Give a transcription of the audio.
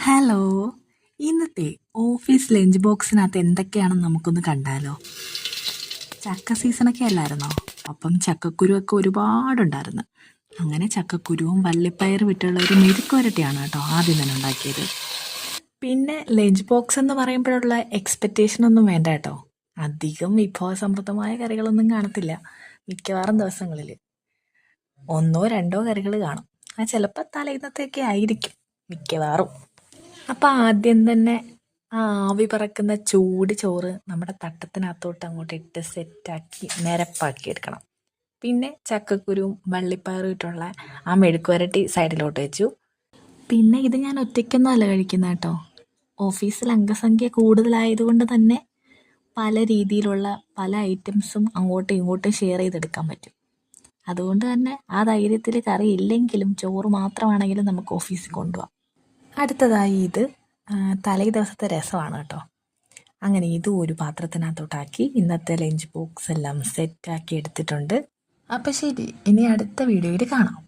Hello, ഇന്നത്തെ office lunch ബോക്സിനകത്ത് എന്തൊക്കെയാണെന്ന് നമുക്കൊന്ന് കണ്ടാലോ. ചക്ക സീസണൊക്കെ അല്ലായിരുന്നോ? അപ്പം ചക്കക്കുരുവൊക്കെ ഒരുപാടുണ്ടായിരുന്നു. അങ്ങനെ ചക്കക്കുരുവും വള്ളിപ്പയർ വിട്ടുള്ള ഒരു മെഴുക്കുവരട്ടിയാണ് കേട്ടോ ആദ്യം തന്നെ ഉണ്ടാക്കിയത്. പിന്നെ ലഞ്ച് ബോക്സ് എന്ന് പറയുമ്പോഴുള്ള എക്സ്പെക്റ്റേഷൻ ഒന്നും വേണ്ട കേട്ടോ. അധികം വിഭവസമൃദ്ധമായ കറികളൊന്നും കാണത്തില്ല മിക്കവാറും ദിവസങ്ങളിൽ. ഒന്നോ രണ്ടോ കറികൾ കാണും. ചിലപ്പോൾ തലേന്നത്തെയൊക്കെ ആയിരിക്കും മിക്കവാറും. അപ്പം ആദ്യം തന്നെ ആ ആവി പറക്കുന്ന ചൂട് ചോറ് നമ്മുടെ തട്ടത്തിനകത്തോട്ട് അങ്ങോട്ട് ഇട്ട് സെറ്റാക്കി നിരപ്പാക്കി എടുക്കണം. പിന്നെ ചക്കക്കുരുവും വള്ളിപ്പയറും ഇട്ടുള്ള ആ മെഴുക്കുവരട്ടി സൈഡിലോട്ട് വെച്ചു. പിന്നെ ഇത് ഞാൻ ഒറ്റയ്ക്കൊന്നുമല്ല കഴിക്കുന്നത് കേട്ടോ. ഓഫീസിൽ അംഗസംഖ്യ കൂടുതലായതുകൊണ്ട് തന്നെ പല രീതിയിലുള്ള പല ഐറ്റംസും അങ്ങോട്ടും ഇങ്ങോട്ടും ഷെയർ ചെയ്തെടുക്കാൻ പറ്റും. അതുകൊണ്ട് തന്നെ ആ ധൈര്യത്തിൽ കറി ഇല്ലെങ്കിലും ചോറ് മാത്രമാണെങ്കിലും നമുക്ക് ഓഫീസിൽ കൊണ്ടുപോകാം. അടുത്തതായി ഇത് തലേ ദിവസത്തെ രസമാണ് കേട്ടോ. അങ്ങനെ ഇതും ഒരു പാത്രത്തിനകത്തോട്ടാക്കി ഇന്നത്തെ ലഞ്ച് ബോക്സ് എല്ലാം സെറ്റാക്കി എടുത്തിട്ടുണ്ട്. അപ്പം ശരി, ഇനി അടുത്ത വീഡിയോയിൽ കാണാം.